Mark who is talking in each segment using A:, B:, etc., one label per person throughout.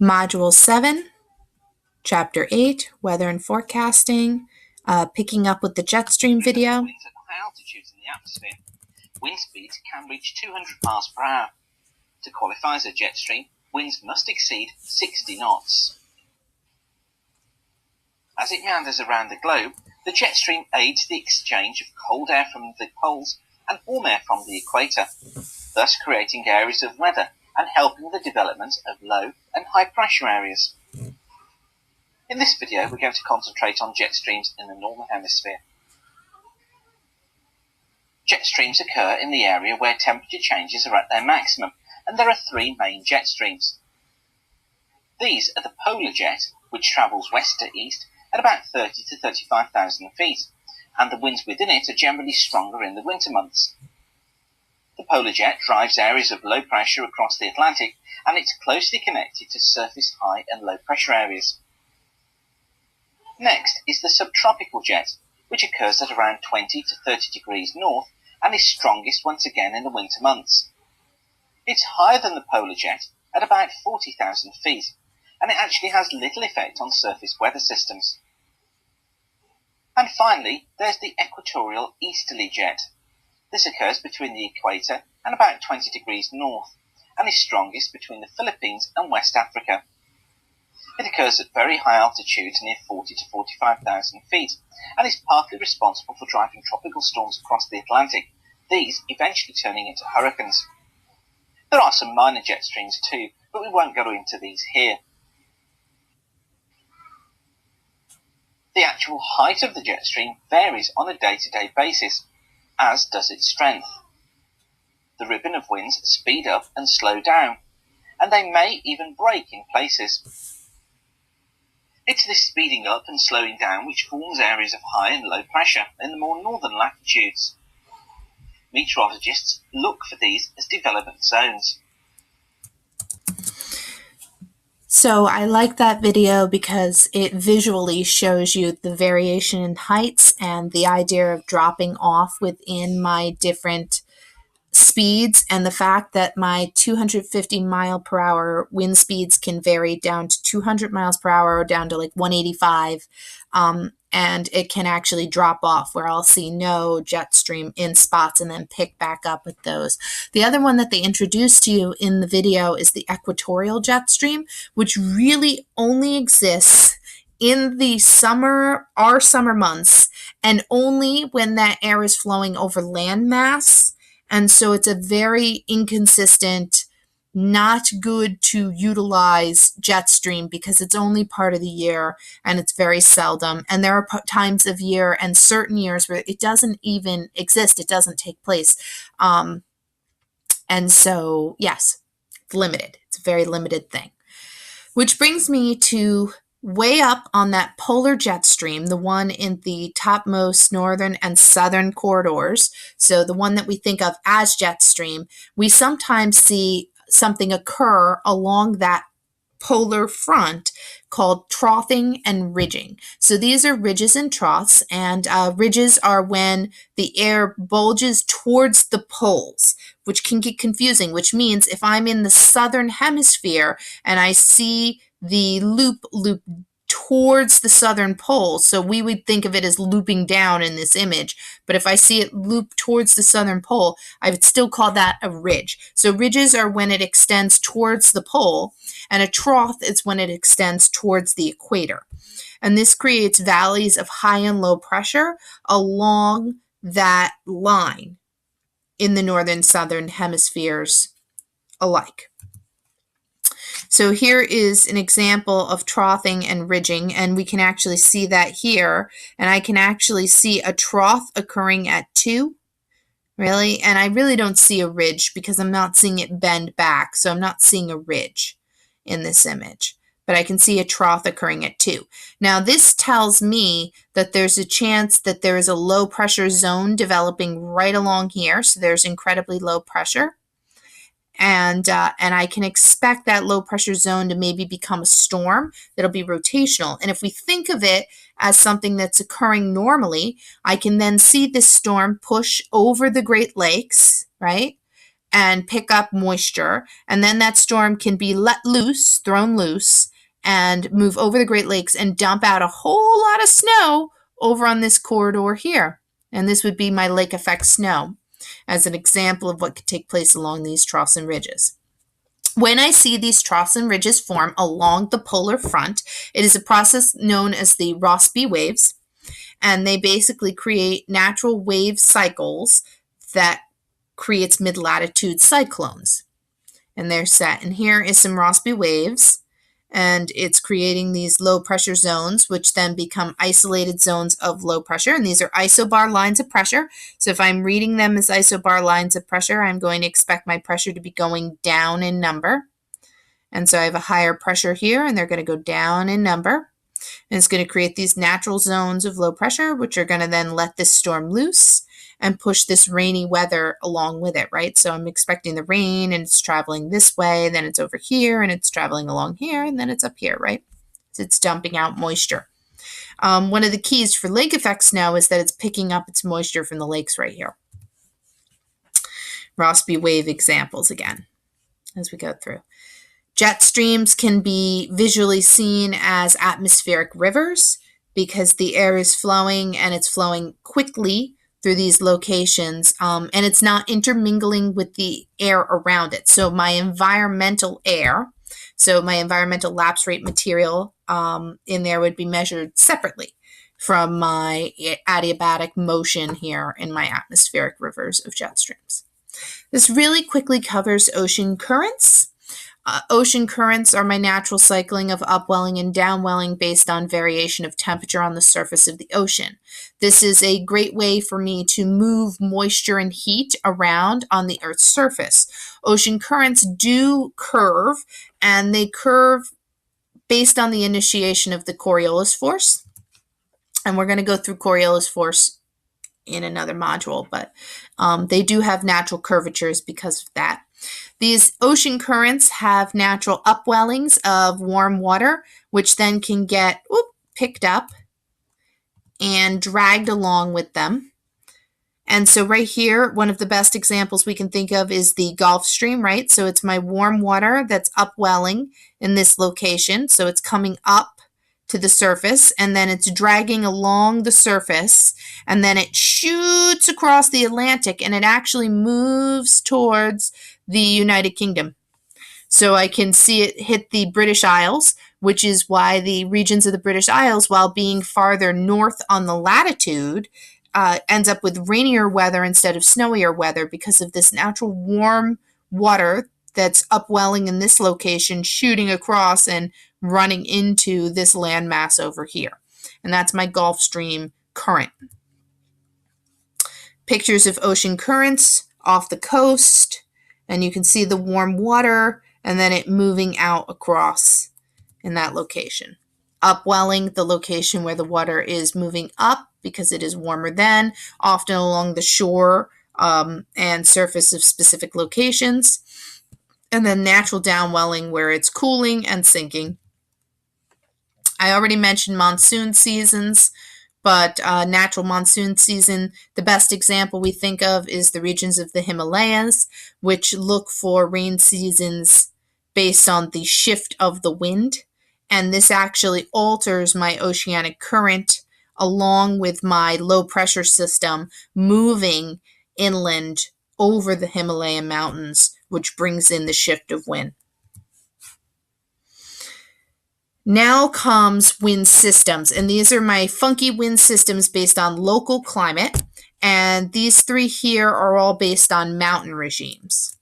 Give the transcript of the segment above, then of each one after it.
A: Module 7, Chapter 8, Weather and Forecasting, picking up with the jet stream video.
B: Winds at high altitudes in the atmosphere. Wind speeds can reach 200 miles per hour. To qualify as a jet stream, winds must exceed 60 knots. As it meanders around the globe, the jet stream aids the exchange of cold air from the poles and warm air from the equator, thus creating areas of weather and helping the development of low and high pressure areas. In this video, we're going to concentrate on jet streams in the northern hemisphere. Jet streams occur in the area where temperature changes are at their maximum, and there are three main jet streams. These are the polar jet, which travels west to east at about 30 to 35,000 feet, and the winds within it are generally stronger in the winter months. The polar jet drives areas of low pressure across the Atlantic, and it's closely connected to surface high and low pressure areas. Next is the subtropical jet, which occurs at around 20 to 30 degrees north and is strongest once again in the winter months. It's higher than the polar jet at about 40,000 feet, and it actually has little effect on surface weather systems. And finally, there's the equatorial easterly jet. This occurs between the equator and about 20 degrees north, and is strongest between the Philippines and West Africa. It occurs at very high altitudes near 40 to 45,000 feet, and is partly responsible for driving tropical storms across the Atlantic, these eventually turning into hurricanes. There are some minor jet streams too, but we won't go into these here. The actual height of the jet stream varies on a day-to-day basis, as does its strength. The ribbon of winds speed up and slow down, and they may even break in places. It's this speeding up and slowing down which forms areas of high and low pressure in the more northern latitudes. Meteorologists look for these as development zones.
A: So I like that video because it visually shows you the variation in heights and the idea of dropping off within my different speeds, and the fact that my 250 mile per hour wind speeds can vary down to 200 miles per hour or down to like 185, and it can actually drop off where I'll see no jet stream in spots and then pick back up with those. The other one that they introduced to you in the video is the equatorial jet stream, which really only exists in the summer, our summer months, and only when that air is flowing over land mass. And so it's a very inconsistent, not good to utilize jet stream because it's only part of the year and it's very seldom. And there are times of year and certain years where it doesn't even exist. It doesn't take place. And so, yes, it's limited. It's a very limited thing. Which brings me to way up on that polar jet stream, the one in the topmost northern and southern corridors, so the one that we think of as jet stream, we sometimes see something occur along that polar front called troughing and ridging. So these are ridges and troughs, and ridges are when the air bulges towards the poles, which can get confusing, which means if I'm in the southern hemisphere and I see the loop towards the southern pole, so we would think of it as looping down in this image, but if I see it loop towards the southern pole, I would still call that a ridge. So ridges are when it extends towards the pole, and a trough is when it extends towards the equator. And this creates valleys of high and low pressure along that line in the northern southern hemispheres alike. So here is an example of troughing and ridging, and we can actually see that here, and I can actually see a trough occurring at 2, really, and I really don't see a ridge because I'm not seeing it bend back, so I'm not seeing a ridge in this image, but I can see a trough occurring at 2. Now this tells me that there's a chance that there is a low pressure zone developing right along here, so there's incredibly low pressure. And I can expect that low pressure zone to maybe become a storm that'll be rotational. And if we think of it as something that's occurring normally, I can then see this storm push over the Great Lakes, right? and pick up moisture, and then that storm can be let loose, thrown loose, and move over the Great Lakes and dump out a whole lot of snow over on this corridor here. And this would be my lake effect snow as an example of what could take place along these troughs and ridges. When I see these troughs and ridges form along the polar front, it is a process known as the Rossby waves, and they basically create natural wave cycles that creates mid-latitude cyclones. And they're set. And here is some Rossby waves, and it's creating these low pressure zones, which then become isolated zones of low pressure. And these are isobar lines of pressure. So if I'm reading them as isobar lines of pressure, I'm going to expect my pressure to be going down in number. And so I have a higher pressure here, and they're going to go down in number. And it's going to create these natural zones of low pressure, which are going to then let this storm loose and push this rainy weather along with it, right? So I'm expecting the rain, and it's traveling this way, then it's over here, and it's traveling along here, and then it's up here, right? So it's dumping out moisture. One of the keys for lake effect snow is that it's picking up its moisture from the lakes right here. Rossby wave examples again as we go through. Jet streams can be visually seen as atmospheric rivers because the air is flowing, and it's flowing quickly through these locations, and it's not intermingling with the air around it. So my environmental air, so my environmental lapse rate material in there would be measured separately from my adiabatic motion here in my atmospheric rivers of jet streams. This really quickly covers ocean currents. Ocean currents are my natural cycling of upwelling and downwelling based on variation of temperature on the surface of the ocean. This is a great way for me to move moisture and heat around on the Earth's surface. Ocean currents do curve, and they curve based on the initiation of the Coriolis force. And we're going to go through Coriolis force in another module, but they do have natural curvatures because of that. These ocean currents have natural upwellings of warm water, which then can get picked up and dragged along with them. And so right here, one of the best examples we can think of is the Gulf Stream, right? So it's my warm water that's upwelling in this location. So it's coming up to the surface, and then it's dragging along the surface, and then it shoots across the Atlantic, and it actually moves towards the United Kingdom. So I can see it hit the British Isles, which is why the regions of the British Isles, while being farther north on the latitude, ends up with rainier weather instead of snowier weather because of this natural warm water that's upwelling in this location, shooting across and running into this landmass over here. And that's my Gulf Stream current. Pictures of ocean currents off the coast, and you can see the warm water and then it moving out across in that location. Upwelling, the location where the water is moving up because it is warmer than, often along the shore and surface of specific locations. And then natural downwelling, where it's cooling and sinking. I already mentioned monsoon seasons, but natural monsoon season, the best example we think of is the regions of the Himalayas, which look for rain seasons based on the shift of the wind. And this actually alters my oceanic current along with my low pressure system moving inland over the Himalayan mountains, which brings in the shift of wind. Now comes wind systems, and these are my funky wind systems based on local climate, and these three here are all based on mountain regimes.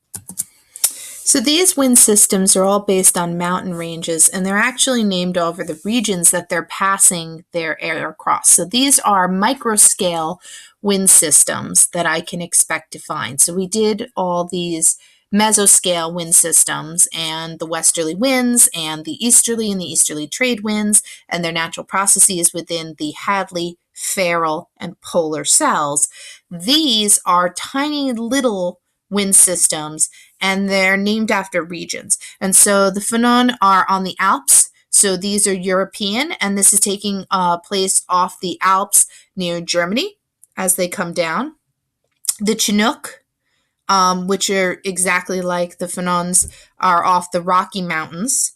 A: So these wind systems are all based on mountain ranges, and they're actually named over the regions that they're passing their air across. So these are microscale wind systems that I can expect to find. So we did all these mesoscale wind systems and the westerly winds and the easterly trade winds and their natural processes within the Hadley, Ferrel, and polar cells. These are tiny little wind systems, and they're named after regions. And so the Fanon are on the Alps. So these are European, and this is taking place off the Alps near Germany as they come down. The Chinook which are exactly like the Fanons, are off the Rocky Mountains.